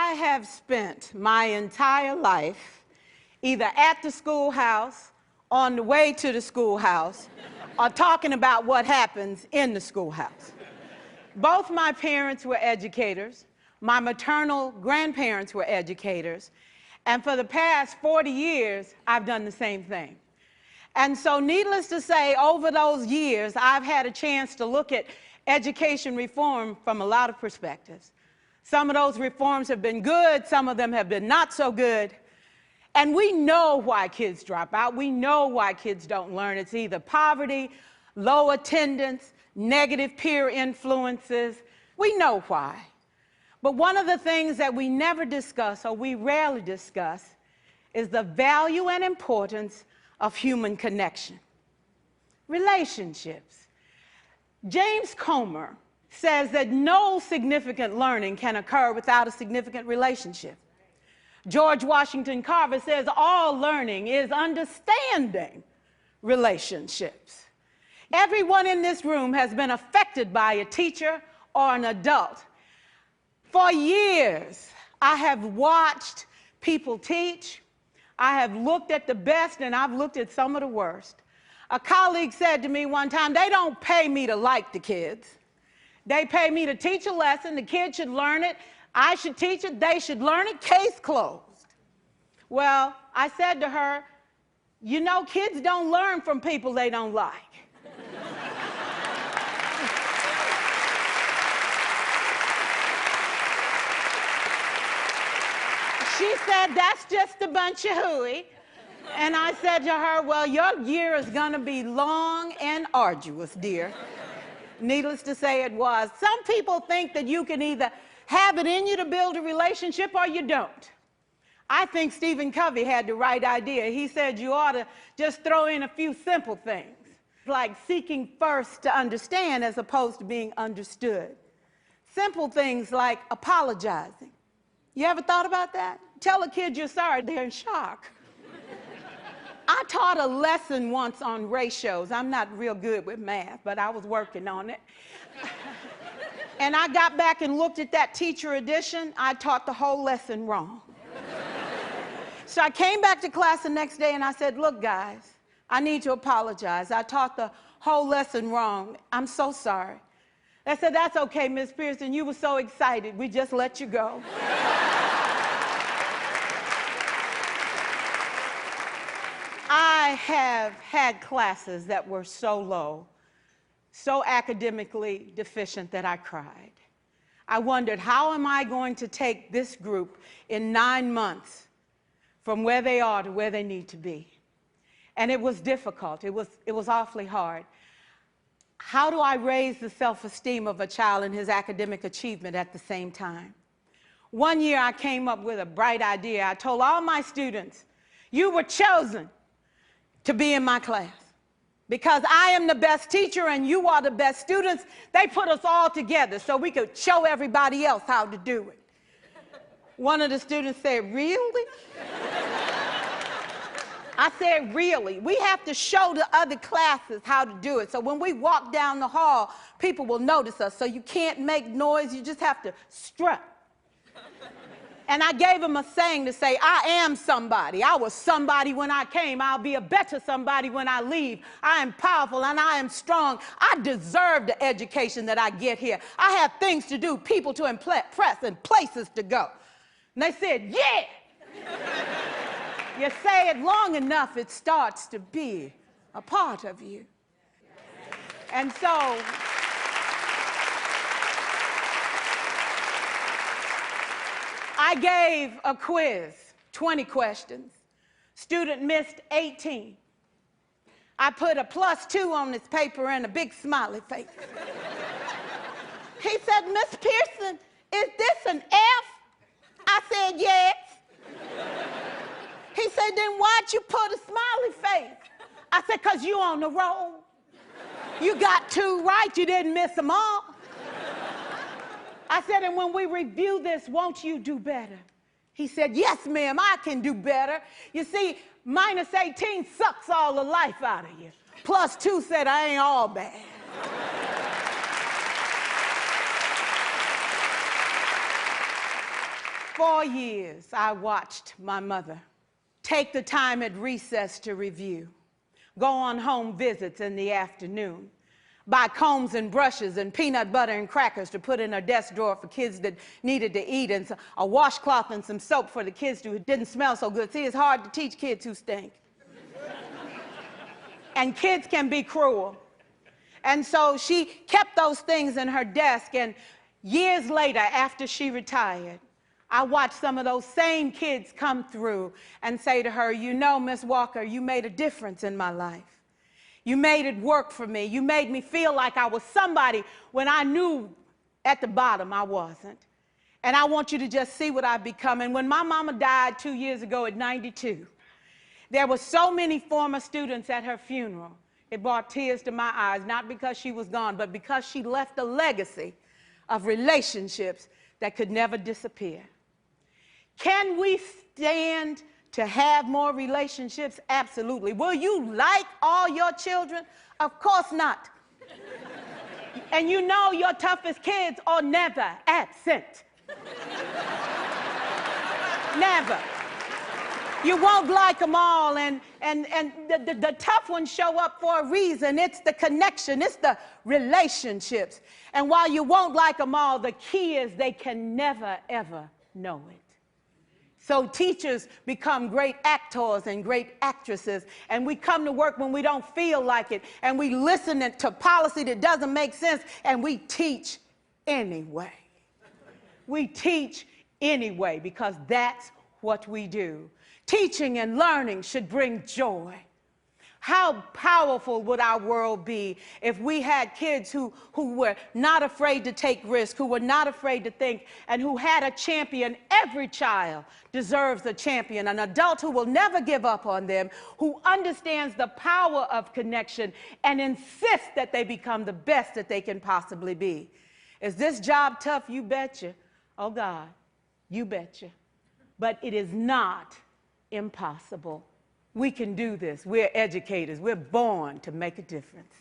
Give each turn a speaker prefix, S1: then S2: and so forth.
S1: I have spent my entire life either at the schoolhouse, on the way to the schoolhouse, or talking about what happens in the schoolhouse. Both my parents were educators. My maternal grandparents were educators. And for the past 40 years, I've done the same thing. And so needless to say, over those years, I've had a chance to look at education reform from a lot of perspectives. Some of those reforms have been good, some of them have been not so good. And we know why kids drop out. We know why kids don't learn. It's either poverty, low attendance, negative peer influences. We know why. But one of the things that we never discuss, or we rarely discuss, is the value and importance of human connection. Relationships. James Comer says that no significant learning can occur without a significant relationship. George Washington Carver says all learning is understanding relationships. Everyone in this room has been affected by a teacher or an adult. For years, I have watched people teach. I have looked at the best and I've looked at some of the worst. A colleague said to me one time, they don't pay me to like the kids. They pay me to teach a lesson. The kids should learn it. I should teach it. They should learn it. Case closed. Well, I said to her, you know, kids don't learn from people they don't like. She said, that's just a bunch of hooey. And I said to her, well, your year is going to be long and arduous, dear. Needless to say, it was. Some people think that you can either have it in you to build a relationship or you don't. I think Stephen Covey had the right idea. He said you ought to just throw in a few simple things, like seeking first to understand as opposed to being understood. Simple things like apologizing. You ever thought about that? Tell a kid you're sorry, they're in shock. I taught a lesson once on ratios. I'm not real good with math, but I was working on it. And I got back and looked at that teacher edition. I taught the whole lesson wrong. So I came back to class the next day and I said, look, guys, I need to apologize. I taught the whole lesson wrong. I'm so sorry. They said, that's okay, Miss Pierson. You were so excited. We just let you go. I have had classes that were so low, so academically deficient that I cried. I wondered, how am I going to take this group in 9 months from where they are to where they need to be? And it was difficult. It was awfully hard. How do I raise the self-esteem of a child and his academic achievement at the same time? One year I came up with a bright idea. I told all my students, you were chosen to be in my class. Because I am the best teacher and you are the best students, they put us all together so we could show everybody else how to do it. One of the students said, really? I said, really? We have to show the other classes how to do it. So when we walk down the hall, people will notice us. So you can't make noise, you just have to strut. And I gave him a saying to say, I am somebody. I was somebody when I came. I'll be a better somebody when I leave. I am powerful and I am strong. I deserve the education that I get here. I have things to do, people to impress, and places to go. And they said, yeah. You say it long enough, it starts to be a part of you. And so, I gave a quiz, 20 questions. Student missed 18. I put a +2 on this paper and a big smiley face. He said, Miss Pierson, is this an F? I said, yes. He said, then why'd you put a smiley face? I said, because you on the roll. You got 2 right, you didn't miss them all. I said, and when we review this, won't you do better? He said, yes, ma'am, I can do better. You see, -18 sucks all the life out of you. +2 said, I ain't all bad. 4 years, I watched my mother take the time at recess to review, go on home visits in the afternoon, buy combs and brushes and peanut butter and crackers to put in her desk drawer for kids that needed to eat, and a washcloth and some soap for the kids who didn't smell so good. See, it's hard to teach kids who stink. And kids can be cruel. And so she kept those things in her desk, and years later, after she retired, I watched some of those same kids come through and say to her, you know, Miss Walker, you made a difference in my life. You made it work for me. You made me feel like I was somebody when I knew at the bottom I wasn't. And I want you to just see what I've become. And when my mama died 2 years ago at 92, there were so many former students at her funeral. It brought tears to my eyes, not because she was gone, but because she left a legacy of relationships that could never disappear. Can we stand to have more relationships? Absolutely. Will you like all your children? Of course not. And you know your toughest kids are never absent. Never. You won't like them all, and the tough ones show up for a reason. It's the connection, it's the relationships. And while you won't like them all, the key is they can never, ever know it. So teachers become great actors and great actresses, and we come to work when we don't feel like it, and we listen to policy that doesn't make sense, and we teach anyway. We teach anyway because that's what we do. Teaching and learning should bring joy. How powerful would our world be if we had kids who were not afraid to take risks, who were not afraid to think, and who had a champion? Every child deserves a champion, an adult who will never give up on them, who understands the power of connection and insists that they become the best that they can possibly be. Is this job tough? You betcha. Oh God, you betcha. But it is not impossible. We can do this. We're educators. We're born to make a difference.